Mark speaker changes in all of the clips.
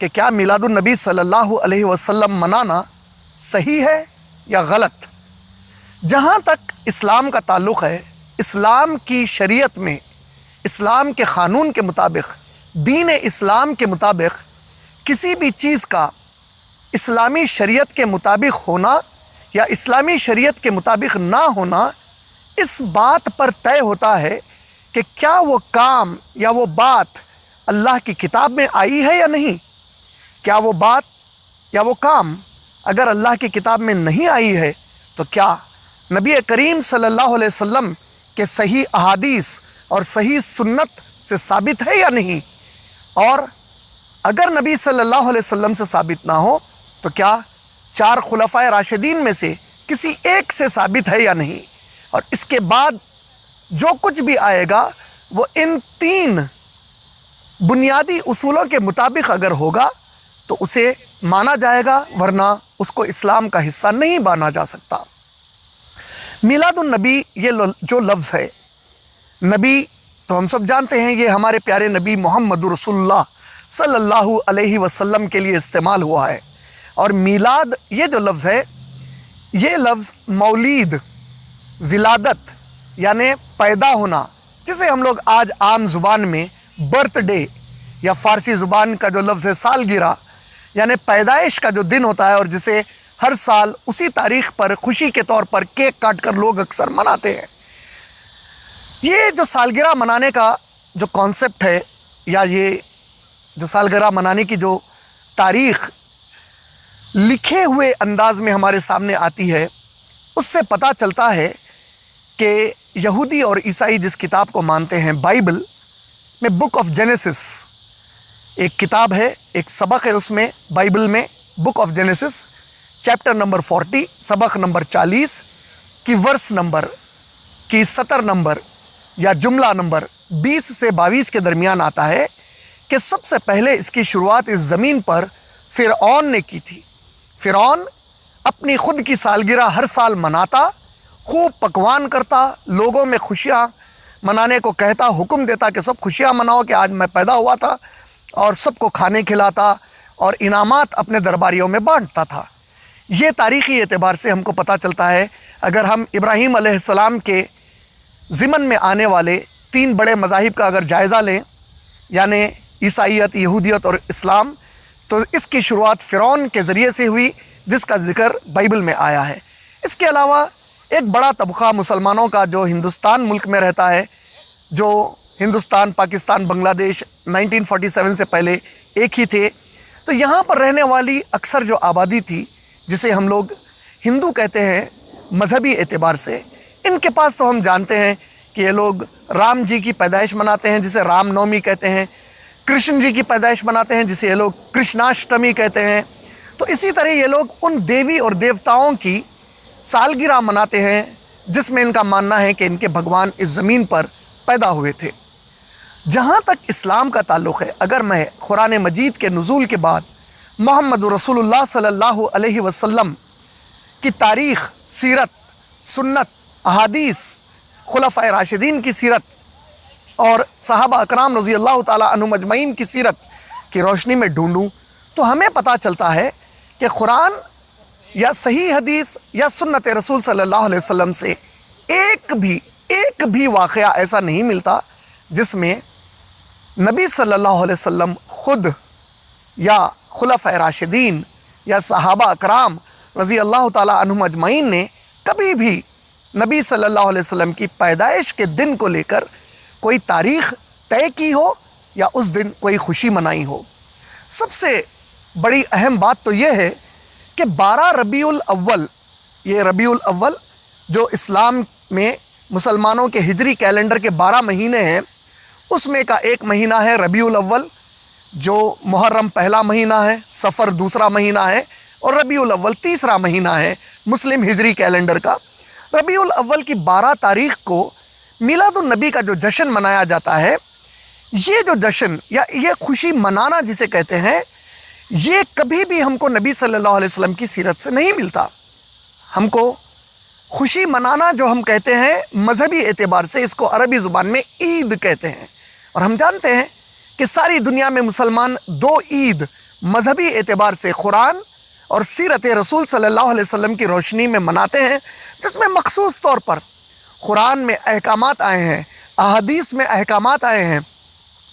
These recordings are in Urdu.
Speaker 1: کہ کیا میلاد النبی صلی اللہ علیہ وسلم منانا صحیح ہے یا غلط؟ جہاں تک اسلام کا تعلق ہے، اسلام کی شریعت میں، اسلام کے قانون کے مطابق، دین اسلام کے مطابق کسی بھی چیز کا اسلامی شریعت کے مطابق ہونا یا اسلامی شریعت کے مطابق نہ ہونا اس بات پر طے ہوتا ہے کہ کیا وہ کام یا وہ بات اللہ کی کتاب میں آئی ہے یا نہیں۔ کیا وہ بات یا وہ کام اگر اللہ کی کتاب میں نہیں آئی ہے تو کیا نبی کریم صلی اللہ علیہ وسلم کے صحیح احادیث اور صحیح سنت سے ثابت ہے یا نہیں، اور اگر نبی صلی اللہ علیہ وسلم سے ثابت نہ ہو تو کیا چار خلفائے راشدین میں سے کسی ایک سے ثابت ہے یا نہیں۔ اور اس کے بعد جو کچھ بھی آئے گا وہ ان تین بنیادی اصولوں کے مطابق اگر ہوگا تو اسے مانا جائے گا، ورنہ اس کو اسلام کا حصہ نہیں مانا جا سکتا۔ میلاد النبی یہ جو لفظ ہے، نبی تو ہم سب جانتے ہیں یہ ہمارے پیارے نبی محمد رسول اللہ صلی اللہ علیہ وسلم کے لیے استعمال ہوا ہے، اور میلاد یہ جو لفظ ہے یہ لفظ مولید، ولادت یعنی پیدا ہونا، جسے ہم لوگ آج عام زبان میں برتھ ڈے یا فارسی زبان کا جو لفظ ہے سالگرہ یعنی پیدائش کا جو دن ہوتا ہے، اور جسے ہر سال اسی تاریخ پر خوشی کے طور پر کیک کاٹ کر لوگ اکثر مناتے ہیں۔ یہ جو سالگرہ منانے کا جو کانسیپٹ ہے یا یہ جو سالگرہ منانے کی جو تاریخ لکھے ہوئے انداز میں ہمارے سامنے آتی ہے، اس سے پتہ چلتا ہے کہ یہودی اور عیسائی جس کتاب کو مانتے ہیں بائبل میں بک آف جینیسس ایک کتاب ہے، ایک سبق ہے اس میں، بائبل میں book of Genesis chapter number 40 سبق نمبر 40 کی ورس نمبر کی سطر نمبر یا جملہ نمبر 20 سے 22 کے درمیان آتا ہے کہ سب سے پہلے اس کی شروعات اس زمین پر فرعون نے کی تھی۔ فرعون اپنی خود کی سالگرہ ہر سال مناتا، خوب پکوان کرتا، لوگوں میں خوشیاں منانے کو کہتا، حکم دیتا کہ سب خوشیاں مناؤ کہ آج میں پیدا ہوا تھا، اور سب کو کھانے کھلاتا اور انعامات اپنے درباریوں میں بانٹتا تھا۔ یہ تاریخی اعتبار سے ہم کو پتہ چلتا ہے۔ اگر ہم ابراہیم علیہ السلام کے ضمن میں آنے والے تین بڑے مذاہب کا اگر جائزہ لیں، یعنی عیسائیت، یہودیت اور اسلام، تو اس کی شروعات فرعون کے ذریعے سے ہوئی جس کا ذکر بائبل میں آیا ہے۔ اس کے علاوہ ایک بڑا طبقہ مسلمانوں کا جو ہندوستان ملک میں رہتا ہے، جو ہندوستان، پاکستان، بنگلہ دیش 1947 سے پہلے ایک ہی تھے، تو یہاں پر رہنے والی اکثر جو آبادی تھی جسے ہم لوگ ہندو کہتے ہیں مذہبی اعتبار سے، ان کے پاس تو ہم جانتے ہیں کہ یہ لوگ رام جی کی پیدائش مناتے ہیں جسے رام نومی کہتے ہیں، کرشن جی کی پیدائش مناتے ہیں جسے یہ لوگ کرشناشٹمی کہتے ہیں۔ تو اسی طرح یہ لوگ ان دیوی اور دیوتاؤں کی سالگرہ مناتے ہیں جس میں ان کا ماننا ہے کہ ان کے بھگوان اس زمین پر پیدا ہوئے تھے۔ جہاں تک اسلام کا تعلق ہے، اگر میں قرآن مجید کے نزول کے بعد محمد رسول اللہ صلی اللہ علیہ وسلم کی تاریخ، سیرت، سنت، احادیث، خلفائے راشدین کی سیرت اور صحابہ اکرام رضی اللہ تعالی عنہم اجمعین کی سیرت کی روشنی میں ڈھونڈوں تو ہمیں پتہ چلتا ہے کہ قرآن یا صحیح حدیث یا سنت رسول صلی اللہ علیہ وسلم سے ایک بھی واقعہ ایسا نہیں ملتا جس میں نبی صلی اللہ علیہ وسلم خود یا خلفائے راشدین یا صحابہ اکرام رضی اللہ تعالی عنہم اجمعین نے کبھی بھی نبی صلی اللہ علیہ وسلم کی پیدائش کے دن کو لے کر کوئی تاریخ طے کی ہو یا اس دن کوئی خوشی منائی ہو۔ سب سے بڑی اہم بات تو یہ ہے کہ 12 ربیع الاول، یہ ربیع الاول جو اسلام میں مسلمانوں کے ہجری کیلنڈر کے 12 مہینے ہیں، اس میں کا ایک مہینہ ہے ربیع الاول، جو محرم پہلا مہینہ ہے، صفر دوسرا مہینہ ہے، اور ربیع الاول تیسرا مہینہ ہے مسلم ہجری کیلنڈر کا۔ ربیع الاول کی 12 تاریخ کو میلاد النبی کا جو جشن منایا جاتا ہے، یہ جو جشن یا یہ خوشی منانا جسے کہتے ہیں، یہ کبھی بھی ہم کو نبی صلی اللہ علیہ وسلم کی سیرت سے نہیں ملتا۔ ہم کو خوشی منانا جو ہم کہتے ہیں مذہبی اعتبار سے، اس کو عربی زبان میں عید کہتے ہیں، اور ہم جانتے ہیں کہ ساری دنیا میں مسلمان 2 عید مذہبی اعتبار سے قرآن اور سیرت رسول صلی اللہ علیہ وسلم کی روشنی میں مناتے ہیں، جس میں مخصوص طور پر قرآن میں احکامات آئے ہیں، احادیث میں احکامات آئے ہیں۔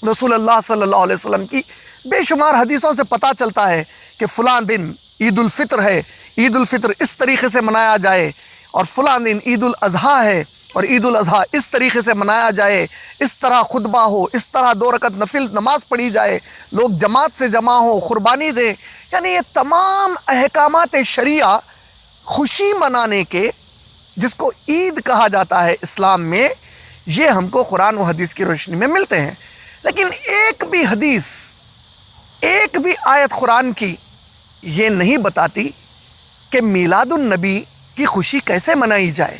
Speaker 1: رسول اللہ صلی اللہ علیہ وسلم کی بے شمار حدیثوں سے پتہ چلتا ہے کہ فلاں دن عید الفطر ہے، عید الفطر اس طریقے سے منایا جائے، اور فلاں دن عید الاضحیٰ ہے اور عید الاضحیٰ اس طریقے سے منایا جائے، اس طرح خطبہ ہو، اس طرح 2 رکعت نفل نماز پڑھی جائے، لوگ جماعت سے جمع ہو، قربانی دیں۔ یعنی یہ تمام احکامات شریعہ خوشی منانے کے، جس کو عید کہا جاتا ہے اسلام میں، یہ ہم کو قرآن و حدیث کی روشنی میں ملتے ہیں۔ لیکن ایک بھی حدیث، ایک بھی آیت قرآن کی یہ نہیں بتاتی کہ میلاد النبی کی خوشی کیسے منائی جائے،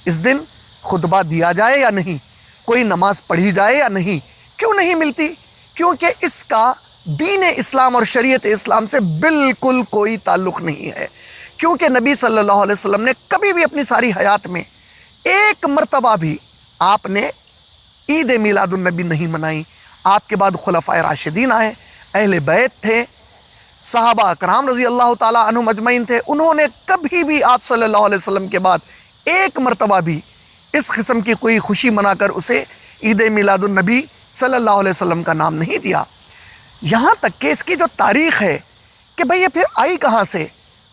Speaker 1: اس دن خطبہ دیا جائے یا نہیں، کوئی نماز پڑھی جائے یا نہیں۔ کیوں نہیں ملتی؟ کیونکہ اس کا دین اسلام اور شریعت اسلام سے بالکل کوئی تعلق نہیں ہے۔ کیونکہ نبی صلی اللہ علیہ وسلم نے کبھی بھی اپنی ساری حیات میں ایک مرتبہ بھی آپ نے عید میلاد النبی نہیں منائی۔ آپ کے بعد خلفائے راشدین آئے، اہل بیت تھے، صحابہ اکرام رضی اللہ تعالیٰ عنہم اجمعین تھے، انہوں نے کبھی بھی آپ صلی اللہ علیہ وسلم کے بعد ایک مرتبہ بھی اس قسم کی کوئی خوشی منا کر اسے عید میلاد النبی صلی اللہ علیہ وسلم کا نام نہیں دیا۔ یہاں تک کہ اس کی جو تاریخ ہے کہ بھئی یہ پھر آئی کہاں سے،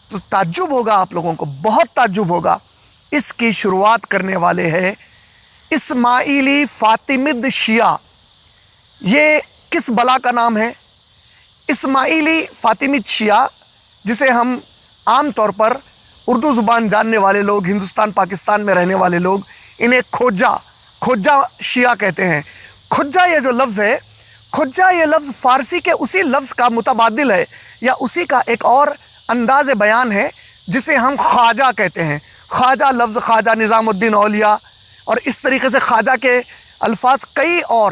Speaker 1: تو تعجب ہوگا آپ لوگوں کو، بہت تعجب ہوگا۔ اس کی شروعات کرنے والے ہیں اسماعیلی فاطمید شیعہ۔ یہ کس بلا کا نام ہے؟ اسماعیلی فاطمید شیعہ، جسے ہم عام طور پر اردو زبان جاننے والے لوگ، ہندوستان پاکستان میں رہنے والے لوگ انہیں کھوجا شیعہ کہتے ہیں۔ کھوجا یہ جو لفظ ہے، کھوجا یہ لفظ فارسی کے اسی لفظ کا متبادل ہے، یا اسی کا ایک اور انداز بیان ہے جسے ہم خواجہ کہتے ہیں۔ خواجہ لفظ، خواجہ نظام الدین اولیاء، اور اس طریقے سے خواجہ کے الفاظ کئی اور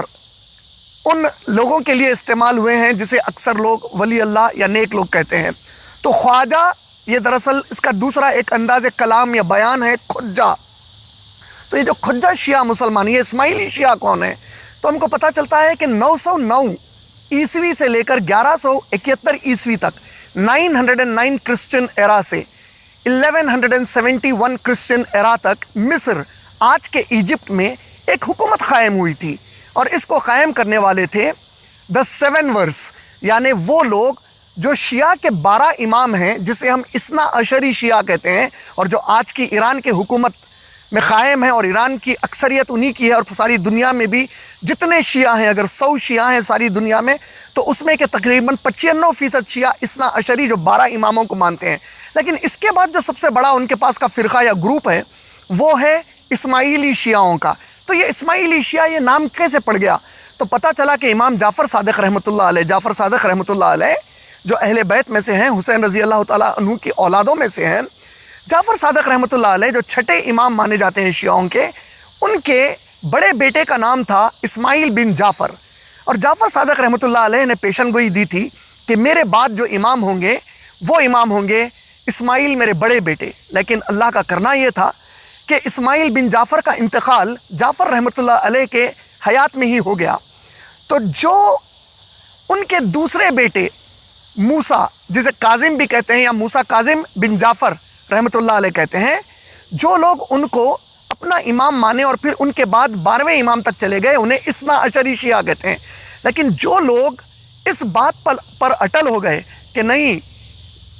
Speaker 1: ان لوگوں کے لیے استعمال ہوئے ہیں جسے اکثر لوگ ولی اللہ یا نیک لوگ کہتے ہیں۔ تو خواجہ یہ دراصل اس کا دوسرا ایک انداز کلام یا بیان ہے کھوجا۔ تو یہ جو کھوجا شیعہ مسلمان، یہ اسماعیلی شیعہ کون ہے؟ تو ہم کو پتہ چلتا ہے کہ 909 عیسوی سے لے کر 1171 عیسوی تک، 909 کرسچن ایرا سے 1171 کرسچن ایرا تک مصر، آج کے ایجپٹ میں ایک حکومت قائم ہوئی تھی، اور اس کو قائم کرنے والے تھے دا سیون ورس، یعنی وہ لوگ جو شیعہ کے 12 امام ہیں، جسے ہم اثنا عشری شیعہ کہتے ہیں، اور جو آج کی ایران کے حکومت میں قائم ہے، اور ایران کی اکثریت انہی کی ہے، اور ساری دنیا میں بھی جتنے شیعہ ہیں، اگر 100 شیعہ ہیں ساری دنیا میں، تو اس میں کہ تقریباً 95% شیعہ اثنا عشری جو 12 اماموں کو مانتے ہیں۔ لیکن اس کے بعد جو سب سے بڑا ان کے پاس کا فرقہ یا گروپ ہے، وہ ہے اسماعیلی شیعوں کا۔ تو یہ اسماعیلی شیعہ یہ نام کیسے پڑ گیا؟ تو پتہ چلا کہ امام جعفر صادق رحمۃ اللہ علیہ، جعفر صادق رحمۃ اللہ علیہ جو اہل بیت میں سے ہیں، حسین رضی اللہ تعالیٰ عنہ کی اولادوں میں سے ہیں، جعفر صادق رحمۃ اللہ علیہ جو چھٹے امام مانے جاتے ہیں شیعوں کے، ان کے بڑے بیٹے کا نام تھا اسماعیل بن جعفر، اور جعفر صادق رحمۃ اللہ علیہ نے پیشن گوئی دی تھی کہ میرے بعد جو امام ہوں گے وہ امام ہوں گے اسماعیل میرے بڑے بیٹے۔ لیکن اللہ کا کرنا یہ تھا کہ اسماعیل بن جعفر کا انتقال جعفر رحمۃ اللہ علیہ کے حیات میں ہی ہو گیا۔ تو جو ان کے دوسرے بیٹے موسیٰ، جسے کاظم بھی کہتے ہیں یا موسیٰ کاظم بن جعفر رحمۃ اللہ علیہ کہتے ہیں، جو لوگ ان کو اپنا امام مانے اور پھر ان کے بعد 12ویں امام تک چلے گئے، انہیں اثنا عشری شیعہ کہتے ہیں۔ لیکن جو لوگ اس بات پر اٹل ہو گئے کہ نہیں،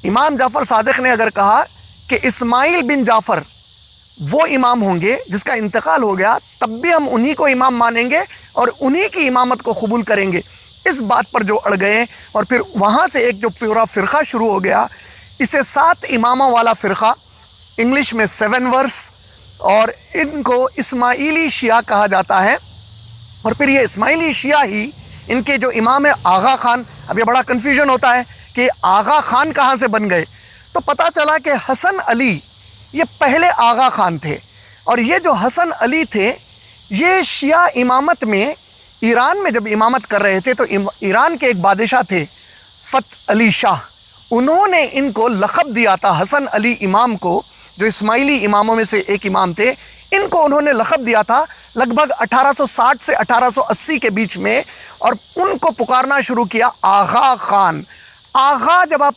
Speaker 1: امام جعفر صادق نے اگر کہا کہ اسماعیل بن جعفر وہ امام ہوں گے جس کا انتقال ہو گیا، تب بھی ہم انہی کو امام مانیں گے اور انہی کی امامت کو قبول کریں گے، اس بات پر جو اڑ گئے، اور پھر وہاں سے ایک جو پورا فرقہ شروع ہو گیا، اسے 7 اماموں والا فرقہ، انگلش میں 7 ورس، اور ان کو اسماعیلی شیعہ کہا جاتا ہے۔ اور پھر یہ اسماعیلی شیعہ ہی ان کے جو امام ہے آغا خان، اب یہ بڑا کنفیوژن ہوتا ہے کہ آغا خان کہاں سے بن گئے، تو پتہ چلا کہ حسن علی یہ پہلے آغا خان تھے، اور یہ جو حسن علی تھے یہ شیعہ امامت میں ایران میں جب امامت کر رہے تھے، تو ایران کے ایک بادشاہ تھے فتح علی شاہ، انہوں نے ان کو لقب دیا تھا، حسن علی امام کو، جو اسماعیلی اماموں میں سے ایک امام تھے، ان کو انہوں نے لقب دیا تھا لگ بھگ 1860 سے 1880 کے بیچ میں، اور ان کو پکارنا شروع کیا آغا خان۔ آغا جب آپ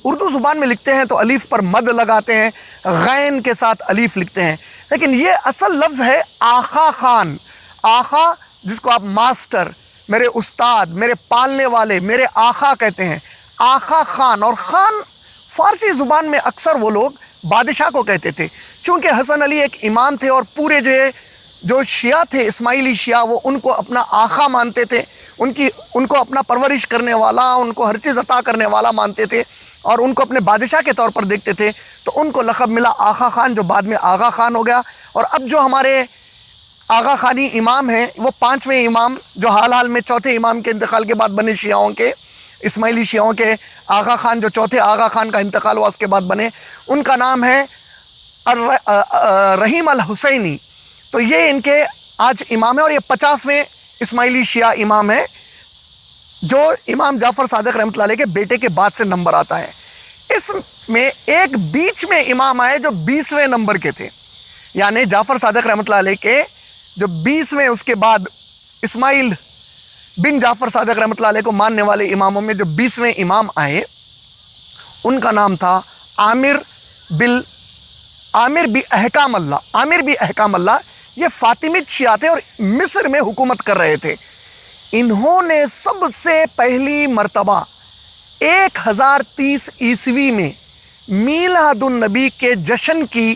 Speaker 1: اردو زبان میں لکھتے ہیں تو الف پر مد لگاتے ہیں، غین کے ساتھ الف لکھتے ہیں، لیکن یہ اصل لفظ ہے آقا خان۔ آقا جس کو آپ ماسٹر، میرے استاد، میرے پالنے والے، میرے آقا کہتے ہیں، آقا خان۔ اور خان فارسی زبان میں اکثر وہ لوگ بادشاہ کو کہتے تھے، چونکہ حسن علی ایک امام تھے اور پورے جو شیعہ تھے، اسماعیلی شیعہ، وہ ان کو اپنا آقا مانتے تھے، ان کو اپنا پرورش کرنے والا، ان کو ہر چیز عطا کرنے والا مانتے تھے اور ان کو اپنے بادشاہ کے طور پر دیکھتے تھے، تو ان کو لقب ملا آقا خان، جو بعد میں آغا خان ہو گیا۔ اور اب جو ہمارے آغا خانی امام ہیں وہ 5ویں امام، جو حال میں چوتھے امام کے انتقال کے بعد بنے شیعوں کے، اسماعیلی شیعوں کے آغا خان، جو چوتھے آغا خان کا انتقال ہوا اس کے بعد بنے، ان کا نام ہے رحیم الحسینی۔ تو یہ ان کے آج امام ہے اور یہ 50ویں اسماعیلی شیعہ امام ہے، جو امام جعفر صادق رحمۃ اللہ علیہ کے بیٹے کے بعد سے نمبر آتا ہے۔ اس میں ایک بیچ میں امام آئے جو 20ویں نمبر کے تھے، یعنی جعفر صادق رحمۃ اللہ علیہ کے جو 20ویں، اس کے بعد اسماعیل بن جعفر صادق رحمۃ اللہ علیہ کو ماننے والے اماموں میں جو 20ویں امام آئے، ان کا نام تھا عامر بی احکام اللہ۔ یہ فاطمیت شیعہ تھے اور مصر میں حکومت کر رہے تھے۔ انہوں نے سب سے پہلی مرتبہ 1030 عیسوی میں میلاد النبی کے جشن کی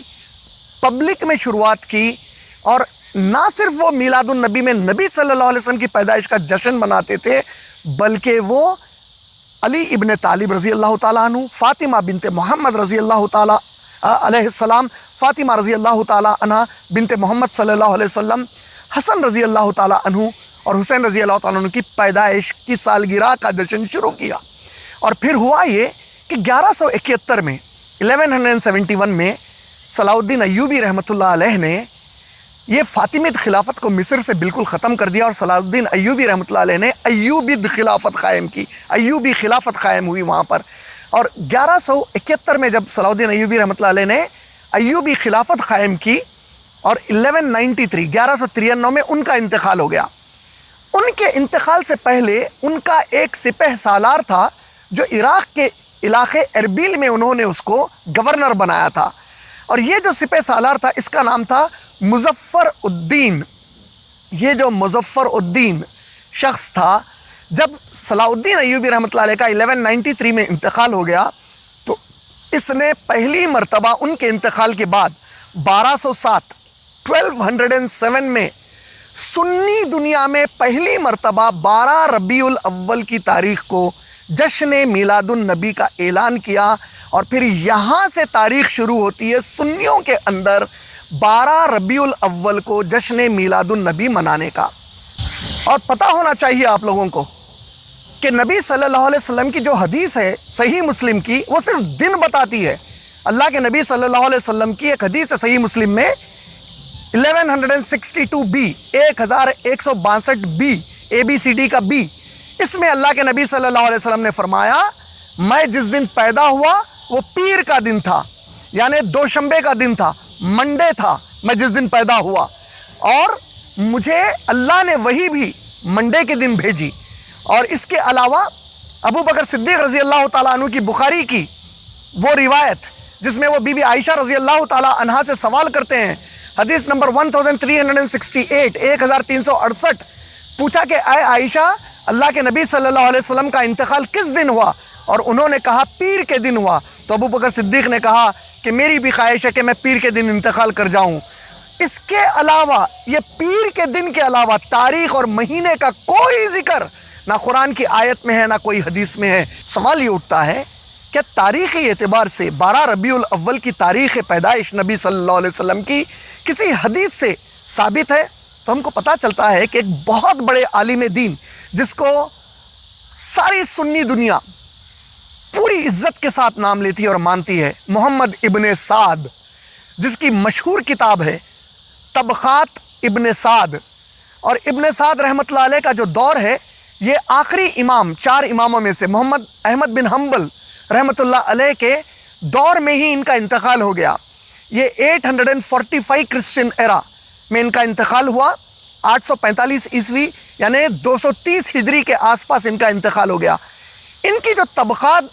Speaker 1: پبلک میں شروعات کی، اور نہ صرف وہ میلاد النبی میں نبی صلی اللہ علیہ وسلم کی پیدائش کا جشن مناتے تھے، بلکہ وہ علی ابن طالب رضی اللہ تعالیٰ عنہ، فاطمہ بنت محمد رضی اللہ تعالیٰ علیہ السلام، فاطمہ رضی اللہ تعالیٰ عنہ بنت محمد صلی اللہ علیہ وسلم، حسن رضی اللہ تعالیٰ عنہ اور حسین رضی اللہ تعالیٰ عنہ کی پیدائش کی سالگرہ کا جشن شروع کیا۔ اور پھر ہوا یہ کہ 1171 میں 1171 میں صلاح الدین ایوبی رحمۃ اللہ علیہ نے یہ فاطمیت خلافت کو مصر سے بالکل ختم کر دیا، اور صلاح الدین ایوبی رحمۃ اللہ علیہ نے ایوبید خلافت قائم کی، ایوبی خلافت قائم ہوئی وہاں پر۔ اور 1171 میں جب صلاح الدین ایوبی رحمۃ اللہ علیہ نے ایوبی خلافت قائم کی، اور 1193 میں ان کا انتقال ہو گیا۔ ان کے انتقال سے پہلے ان کا ایک سپہ سالار تھا جو عراق کے علاقے اربیل میں انہوں نے اس کو گورنر بنایا تھا، اور یہ جو سپہ سالار تھا اس کا نام تھا مظفر الدین۔ یہ جو مظفر الدین شخص تھا، جب صلاح الدین ایوبی رحمۃ اللہ علیہ کا 1193 میں انتقال ہو گیا، تو اس نے پہلی مرتبہ ان کے انتقال کے بعد 1207 میں سنی دنیا میں پہلی مرتبہ 12 ربیع الاول کی تاریخ کو جشن میلاد النبی کا اعلان کیا، اور پھر یہاں سے تاریخ شروع ہوتی ہے سنیوں کے اندر 12 ربیع الاول کو جشن میلاد النبی منانے کا۔ اور پتہ ہونا چاہیے آپ لوگوں کو کہ نبی صلی اللہ علیہ وسلم کی جو حدیث ہے صحیح مسلم کی، وہ صرف دن بتاتی ہے۔ اللہ کے نبی صلی اللہ علیہ وسلم کی ایک حدیث ہے صحیح مسلم میں 1162 1162 ABCD کا B، اس میں اللہ کے نبی صلی اللہ علیہ وسلم نے فرمایا، میں جس دن پیدا ہوا وہ پیر کا دن تھا، یعنی دوشنبے کا دن تھا، منڈے تھا میں جس دن پیدا ہوا، اور مجھے اللہ نے وہی بھی منڈے کے دن بھیجی۔ اور اس کے علاوہ ابو بکر صدیق رضی اللہ تعالیٰ عنہ کی بخاری کی وہ روایت جس میں وہ بی بی عائشہ رضی اللہ تعالیٰ عنہا سے سوال کرتے ہیں، حدیث نمبر 1368 1368، پوچھا کہ اے عائشہ، اللہ کے نبی صلی اللہ علیہ وسلم کا انتقال کس دن ہوا؟ اور انہوں نے کہا پیر کے دن ہوا۔ تو ابو بکر صدیق نے کہا کہ میری بھی خواہش ہے کہ میں پیر کے دن انتقال کر جاؤں۔ اس کے علاوہ، یہ پیر کے دن کے علاوہ تاریخ اور مہینے کا کوئی ذکر نہ قرآن کی آیت میں ہے نہ کوئی حدیث میں ہے۔ سوال یہ اٹھتا ہے کہ تاریخی اعتبار سے 12 ربیع الاول کی تاریخ پیدائش نبی صلی اللہ علیہ وسلم کی کسی حدیث سے ثابت ہے؟ تو ہم کو پتہ چلتا ہے کہ ایک بہت بڑے عالم دین جس کو ساری سنی دنیا پوری عزت کے ساتھ نام لیتی ہے اور مانتی ہے، محمد ابن سعد، جس کی مشہور کتاب ہے طبقات ابن سعد۔ اور ابن سعد رحمۃ اللہ علیہ کا جو دور ہے، یہ آخری امام، 4 اماموں میں سے محمد احمد بن حنبل رحمۃ اللہ علیہ کے دور میں ہی ان کا انتقال ہو گیا۔ یہ 845 کرسچن ایرا میں ان کا انتقال ہوا، 845 عیسوی یعنی 230 ہجری کے آس پاس ان کا انتقال ہو گیا۔ ان کی جو طبقات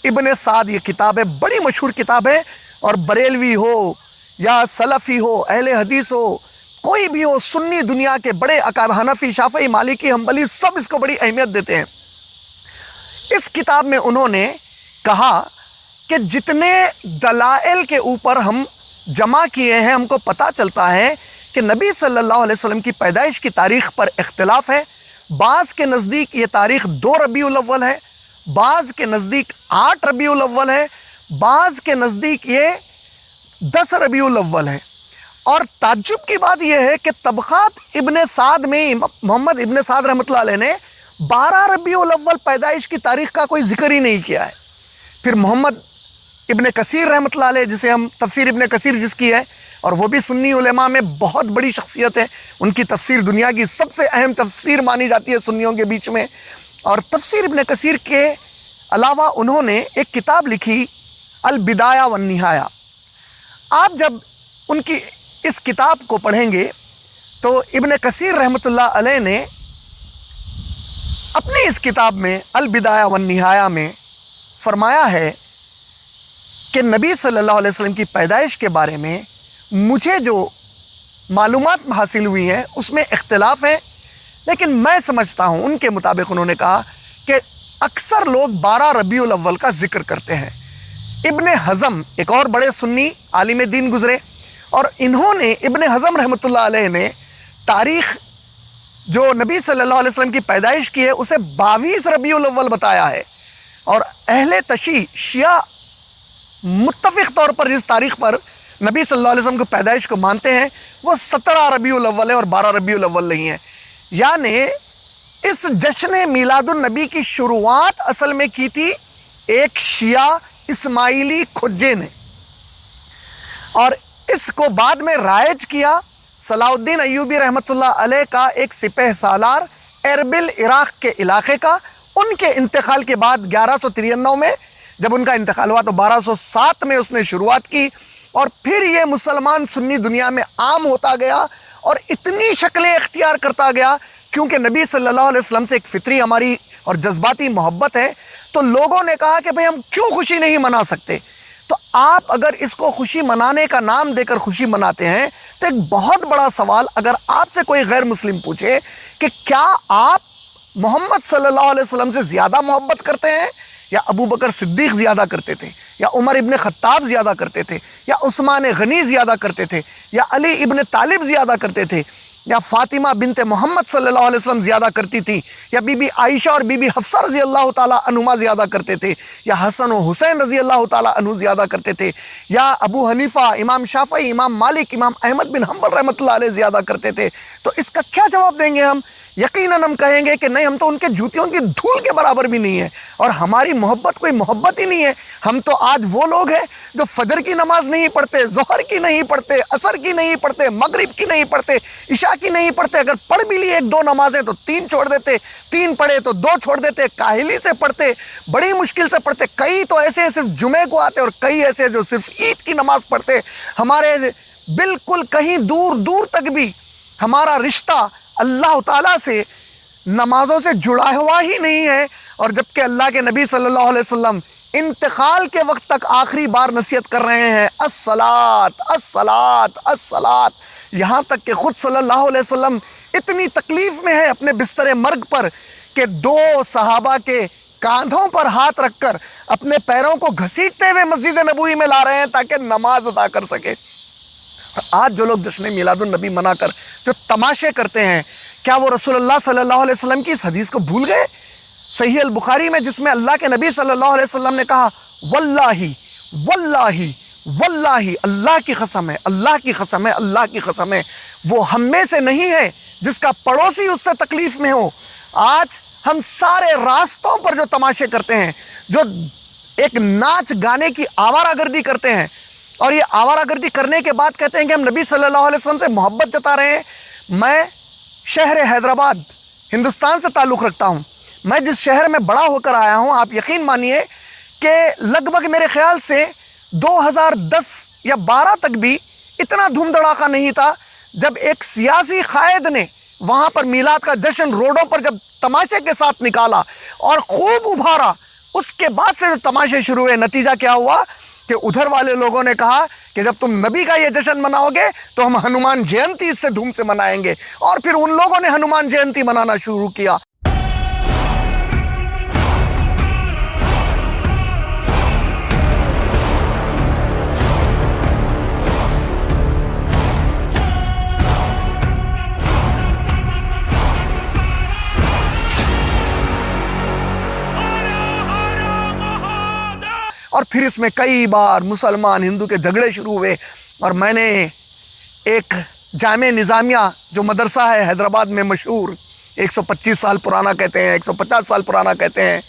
Speaker 1: ابن سعد یہ کتاب ہے، بڑی مشہور کتاب ہے، اور بریلوی ہو یا سلفی ہو، اہل حدیث ہو، کوئی بھی ہو، سنی دنیا کے بڑے اکابر، حنفی، شافعی، مالکی، حنبلی، سب اس کو بڑی اہمیت دیتے ہیں۔ اس کتاب میں انہوں نے کہا کہ جتنے دلائل کے اوپر ہم جمع کیے ہیں، ہم کو پتہ چلتا ہے کہ نبی صلی اللہ علیہ وسلم کی پیدائش کی تاریخ پر اختلاف ہے۔ بعض کے نزدیک یہ تاریخ 2 ربیع الاول ہے، بعض کے نزدیک 8 ربیع الاول ہے، بعض کے نزدیک یہ 10 ربیع الاول ہے۔ اور تعجب کی بات یہ ہے کہ طبقات ابن سعد میں محمد ابن سعد رحمۃ اللہ علیہ نے 12 ربیع الاول پیدائش کی تاریخ کا کوئی ذکر ہی نہیں کیا ہے۔ پھر محمد ابن کثیر رحمۃ اللہ علیہ، جسے ہم تفسیر ابن کثیر جس کی ہے، اور وہ بھی سنی علماء میں بہت بڑی شخصیت ہے، ان کی تفسیر دنیا کی سب سے اہم تفسیر مانی جاتی ہے سنیوں کے بیچ میں۔ اور تفسیر ابن کثیر کے علاوہ انہوں نے ایک کتاب لکھی البدایہ والنہایہ۔ آپ جب ان کی اس کتاب کو پڑھیں گے تو ابن کثیر رحمۃ اللہ علیہ نے اپنی اس کتاب میں البدایہ والنہایہ میں فرمایا ہے کہ نبی صلی اللہ علیہ وسلم کی پیدائش کے بارے میں مجھے جو معلومات حاصل ہوئی ہیں اس میں اختلاف ہے، لیکن میں سمجھتا ہوں، ان کے مطابق انہوں نے کہا کہ اکثر لوگ 12 ربیع الاول کا ذکر کرتے ہیں۔ ابن حزم ایک اور بڑے سنی عالم دین گزرے، اور انہوں نے ابن حزم رحمۃ اللہ علیہ نے تاریخ جو نبی صلی اللہ علیہ وسلم کی پیدائش کی ہے اسے 22 ربیع الاول بتایا ہے، اور اہل تشیع شیعہ متفق طور پر جس تاریخ پر نبی صلی اللہ علیہ وسلم کی پیدائش کو مانتے ہیں وہ 17 ربیع الاول ہے اور 12 ربیع الاول نہیں ہے۔ یعنی اس جشن میلاد النبی کی شروعات اصل میں کی تھی ایک شیعہ اسماعیلی کھجے نے، اور اس کو بعد میں رائج کیا صلاح الدین ایوبی رحمۃ اللہ علیہ کا ایک سپہ سالار اربل عراق کے علاقے کا۔ ان کے انتقال کے بعد 1193 میں جب ان کا انتقال ہوا تو 1207 میں اس نے شروعات کی، اور پھر یہ مسلمان سنی دنیا میں عام ہوتا گیا اور اتنی شکلیں اختیار کرتا گیا، کیونکہ نبی صلی اللہ علیہ وسلم سے ایک فطری ہماری اور جذباتی محبت ہے، تو لوگوں نے کہا کہ بھئی ہم کیوں خوشی نہیں منا سکتے؟ تو آپ اگر اس کو خوشی منانے کا نام دے کر خوشی مناتے ہیں تو ایک بہت بڑا سوال اگر آپ سے کوئی غیر مسلم پوچھے کہ کیا آپ محمد صلی اللہ علیہ وسلم سے زیادہ محبت کرتے ہیں، یا ابو بکر صدیق زیادہ کرتے تھے، یا عمر ابن خطاب زیادہ کرتے تھے، یا عثمان غنی زیادہ کرتے تھے، یا علی ابن طالب زیادہ کرتے تھے، یا فاطمہ بنت محمد صلی اللہ علیہ وسلم زیادہ کرتی تھی، یا بی بی عائشہ اور بی بی حفصہ رضی اللہ تعالیٰ عنہما زیادہ کرتے تھے، یا حسن و حسین رضی اللہ تعالیٰ عنہ زیادہ کرتے تھے، یا ابو حنیفہ، امام شافعی، امام مالک، امام احمد بن حنبل رحمۃ اللہ علیہ زیادہ کرتے تھے؟ تو اس کا کیا جواب دیں گے ہم؟ یقیناً ہم کہیں گے کہ نہیں، ہم تو ان کے جوتیوں کی دھول کے برابر بھی نہیں ہے، اور ہماری محبت کوئی محبت ہی نہیں ہے۔ ہم تو آج وہ لوگ ہیں جو فجر کی نماز نہیں پڑھتے، ظہر کی نہیں پڑھتے، عصر کی نہیں پڑھتے، مغرب کی نہیں پڑھتے، عشاء کی نہیں پڑھتے، اگر پڑھ بھی لی 1-2 نمازیں تو 3 چھوڑ دیتے، 3 پڑھے تو 2 چھوڑ دیتے، کاہلی سے پڑھتے، بڑی مشکل سے پڑھتے، کئی تو ایسے صرف جمعے کو آتے اور کئی ایسے جو صرف عید کی نماز پڑھتے۔ ہمارے بالکل کہیں دور دور تک بھی ہمارا رشتہ اللہ تعالیٰ سے نمازوں سے جڑا ہوا ہی نہیں ہے، اور جبکہ اللہ کے نبی صلی اللہ علیہ وسلم انتقال کے وقت تک آخری بار نصیحت کر رہے ہیں الصلاۃ الصلاۃ الصلاۃ، یہاں تک کہ خود صلی اللہ علیہ وسلم اتنی تکلیف میں ہے اپنے بستر مرگ پر کہ 2 صحابہ کے کاندھوں پر ہاتھ رکھ کر اپنے پیروں کو گھسیٹتے ہوئے مسجد نبوی میں لا رہے ہیں تاکہ نماز ادا کر سکے۔ آج جو لوگ جشن میلاد النبی منا کر جو تماشے کرتے ہیں، کیا وہ رسول اللہ صلی اللہ علیہ وسلم کی اس حدیث کو بھول گئے صحیح البخاری میں، جس میں اللہ کے نبی صلی اللہ علیہ وسلم نے کہا واللہ واللہ واللہ، اللہ کی قسم ہے، اللہ کی قسم ہے، اللہ کی قسم ہے، وہ ہم میں سے نہیں ہے جس کا پڑوسی اس سے تکلیف میں ہو۔ آج ہم سارے راستوں پر جو تماشے کرتے ہیں، جو ایک ناچ گانے کی آوارہ گردی کرتے ہیں، اور یہ آوارہ گردی کرنے کے بعد کہتے ہیں کہ ہم نبی صلی اللہ علیہ وسلم سے محبت جتا رہے ہیں۔ میں شہر حیدرآباد ہندوستان سے تعلق رکھتا ہوں، میں جس شہر میں بڑا ہو کر آیا ہوں، آپ یقین مانیے کہ لگ بھگ میرے خیال سے 2010 یا 12 تک بھی اتنا دھوم دھڑاکا نہیں تھا جب ایک سیاسی قائد نے وہاں پر میلاد کا جشن روڈوں پر جب تماشے کے ساتھ نکالا اور خوب ابھارا، اس کے بعد سے جو تماشے شروع ہوئے، نتیجہ کیا ہوا کہ ادھر والے لوگوں نے کہا کہ جب تم نبی کا یہ جشن مناؤ گے تو ہم ہنومان جینتی اس سے دھوم سے منائیں گے، اور پھر ان لوگوں نے ہنومان جینتی منانا شروع کیا۔ اور پھر اس میں کئی بار مسلمان ہندو کے جھگڑے شروع ہوئے، اور میں نے ایک جامع نظامیہ جو مدرسہ ہے حیدرآباد میں مشہور، 125 سال پرانا کہتے ہیں، 150 سال پرانا کہتے ہیں،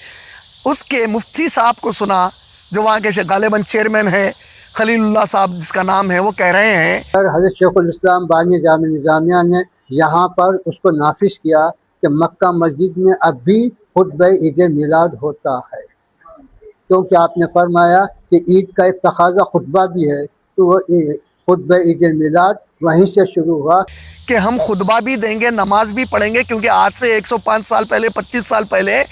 Speaker 1: اس کے مفتی صاحب کو سنا، جو وہاں کے غالباً چیئرمین ہے خلیل اللہ صاحب جس کا نام ہے، وہ کہہ رہے ہیں
Speaker 2: حضرت شیخ الاسلام بانی جامع نظامیہ نے یہاں پر اس کو نافذ کیا کہ مکہ مسجد میں اب بھی خطبہ عید میلاد ہوتا ہے، کیونکہ آپ نے فرمایا کہ عید کا ایک تقاضا خطبہ بھی ہے، تو وہ خطبہ عید میلاد وہیں سے شروع ہوا
Speaker 1: کہ ہم خطبہ بھی دیں گے، نماز بھی پڑھیں گے، کیونکہ آج سے 105 سال پہلے، 25 سال پہلے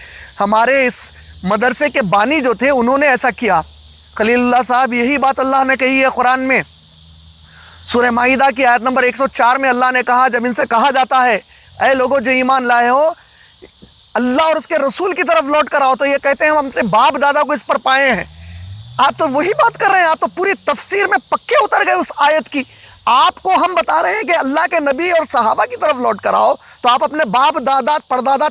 Speaker 1: ہمارے اس مدرسے کے بانی جو تھے انہوں نے ایسا کیا۔ خلیل اللہ صاحب، یہی بات اللہ نے کہی ہے قرآن میں، سورہ مائدہ کی آیت نمبر 104 میں اللہ نے کہا، جب ان سے کہا جاتا ہے اے لوگوں جو ایمان لائے ہو، اللہ اور اس کے رسول کی طرف لوٹ کر آؤ، تو یہ کہتے ہیں ہم اپنے باپ دادا کو اس پر پائے ہیں۔ آپ تو وہی بات کر رہے ہیں، آپ تو پوری تفسیر میں پکے اتر گئے اس آیت کی۔ آپ کو ہم بتا رہے ہیں کہ اللہ کے نبی اور صحابہ کی طرف لوٹ کر آؤ، تو آپ اپنے باپ دادا پردادا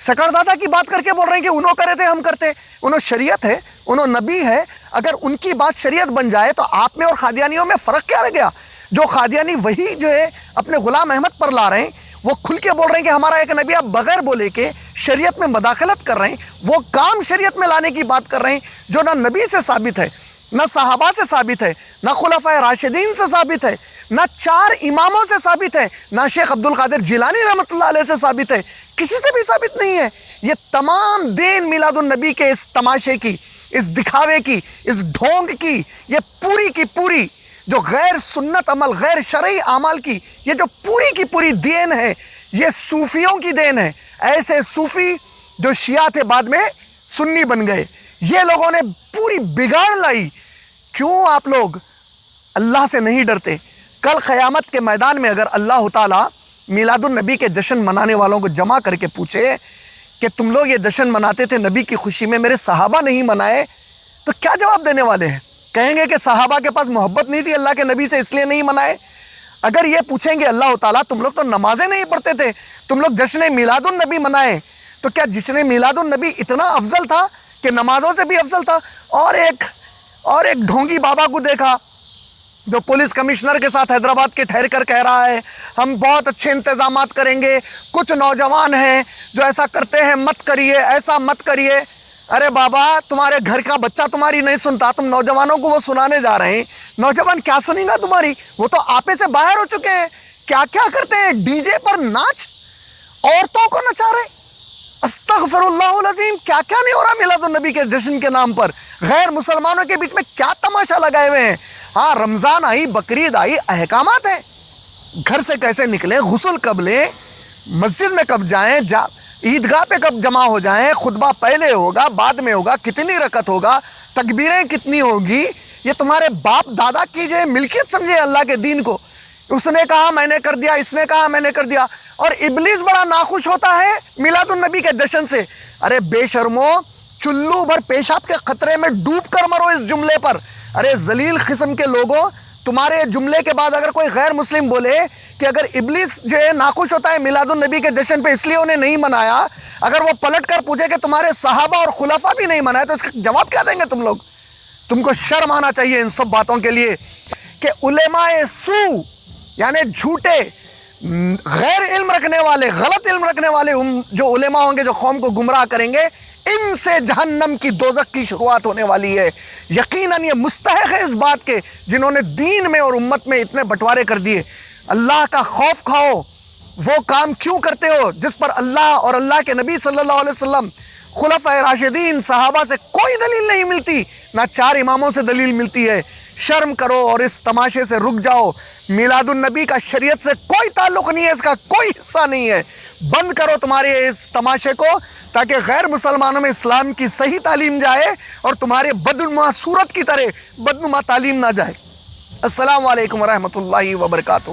Speaker 1: سکڑ دادا کی بات کر کے بول رہے ہیں کہ انہوں کرے تھے ہم کرتے، انہوں شریعت ہے، انہوں نبی ہے۔ اگر ان کی بات شریعت بن جائے تو آپ میں اور قادیانیوں میں فرق کیا رہ گیا؟ جو قادیانی وہی جو ہے اپنے غلام احمد پر لا رہے ہیں، وہ کھل کے بول رہے ہیں کہ ہمارا ایک نبی، آپ بغیر بولے کے شریعت میں مداخلت کر رہے ہیں، وہ کام شریعت میں لانے کی بات کر رہے ہیں جو نہ نبی سے ثابت ہے، نہ صحابہ سے ثابت ہے، نہ خلفائے راشدین سے ثابت ہے، نہ 4 اماموں سے ثابت ہے، نہ شیخ عبدالقادر جیلانی رحمۃ اللہ علیہ سے ثابت ہے، کسی سے بھی ثابت نہیں ہے۔ یہ تمام دین میلاد النبی کے اس تماشے کی، اس دکھاوے کی، اس ڈھونگ کی، یہ پوری کی پوری جو غیر سنت عمل، غیر شرعی اعمال کی یہ جو پوری کی پوری دین ہے، یہ صوفیوں کی دین ہے۔ ایسے صوفی جو شیعہ تھے بعد میں سنی بن گئے، یہ لوگوں نے پوری بگاڑ لائی۔ کیوں آپ لوگ اللہ سے نہیں ڈرتے؟ کل قیامت کے میدان میں اگر اللہ تعالیٰ میلاد النبی کے جشن منانے والوں کو جمع کر کے پوچھے کہ تم لوگ یہ جشن مناتے تھے نبی کی خوشی میں، میرے صحابہ نہیں منائے، تو کیا جواب دینے والے ہیں؟ کہیں گے کہ صحابہ کے پاس محبت نہیں تھی اللہ کے نبی سے، اس لیے نہیں منائے۔ اگر یہ پوچھیں گے اللہ تعالیٰ تم لوگ تو نمازیں نہیں پڑھتے تھے، تم لوگ جشن میلاد النبی منائے، تو کیا جشن میلاد النبی اتنا افضل تھا کہ نمازوں سے بھی افضل تھا؟ اور ایک ڈھونگی بابا کو دیکھا جو پولیس کمشنر کے ساتھ حیدرآباد کے ٹھہر کر کہہ رہا ہے ہم بہت اچھے انتظامات کریں گے، کچھ نوجوان ہیں جو ایسا کرتے ہیں، مت کریے، ایسا مت کریے۔ ارے بابا، تمہارے گھر کا بچہ تمہاری نہیں سنتا، تم نوجوانوں کو وہ سنانے جا رہے ہیں، نوجوان کیا سنیں گا تمہاری؟ وہ تو آپے سے باہر ہو چکے ہیں۔ کیا کیا کرتے ہیں؟ ڈی جے پر ناچ، عورتوں کو نچا رہے، استغفر اللہ العظیم۔ کیا کیا نہیں ہو رہا میلاد النبی کے جشن کے نام پر؟ غیر مسلمانوں کے بیچ میں کیا تماشا لگائے ہوئے ہیں؟ ہاں، رمضان آئی، بقرعید آئی، احکامات ہیں، گھر سے کیسے نکلیں، غسل کب لیں، مسجد میں کب جائیں، عیدگاہ پہ کب جمع ہو جائیں، خطبہ پہلے ہوگا بعد میں ہوگا، کتنی رکعت ہوگا، تکبیریں کتنی ہوگی، یہ تمہارے باپ دادا کی جو ملکیت سمجھے اللہ کے دین کو۔ اس نے کہا میں نے کر دیا، اس نے کہا میں نے کر دیا، اور ابلیس بڑا ناخوش ہوتا ہے میلاد النبی کے جشن سے۔ ارے بے شرمو، چلو بھر پیشاب کے خطرے میں ڈوب کر مرو اس جملے پر۔ ارے ذلیل قسم کے لوگوں، تمہارے جملے کے بعد اگر کوئی غیر مسلم بولے کہ اگر ابلیس جو ہے ناخوش ہوتا ہے میلاد النبی کے جشن پہ اس لیے انہیں نہیں منایا، اگر وہ پلٹ کر پوچھے کہ تمہارے صحابہ اور خلفاء بھی نہیں منائے، تو اس کا جواب کیا دیں گے تم لوگ؟ تم کو شرم آنا چاہیے ان سب باتوں کے لیے کہ علماء سو یعنی جھوٹے، غیر علم رکھنے والے، غلط علم رکھنے والے جو علماء ہوں گے جو قوم کو گمراہ کریں گے، ان سے جہنم کی دوزخ کی شروعات ہونے والی ہے۔ یقیناً یہ مستحق ہے اس بات کے جنہوں نے دین میں اور امت میں اتنے بٹوارے کر دیے۔ اللہ کا خوف کھاؤ، وہ کام کیوں کرتے ہو جس پر اللہ اور اللہ کے نبی صلی اللہ علیہ وسلم، خلفائے راشدین، صحابہ سے کوئی دلیل نہیں ملتی، نہ 4 اماموں سے دلیل ملتی ہے۔ شرم کرو اور اس تماشے سے رک جاؤ. میلاد النبی کا شریعت سے کوئی تعلق نہیں ہے, اس کا کوئی حصہ نہیں ہے. بند کرو تمہارے اس تماشے کو تاکہ غیر مسلمانوں میں اسلام کی صحیح تعلیم جائے اور تمہارے بدنما صورت کی طرح بدنما تعلیم نہ جائے. السلام علیکم ورحمۃ اللہ وبرکاتہ.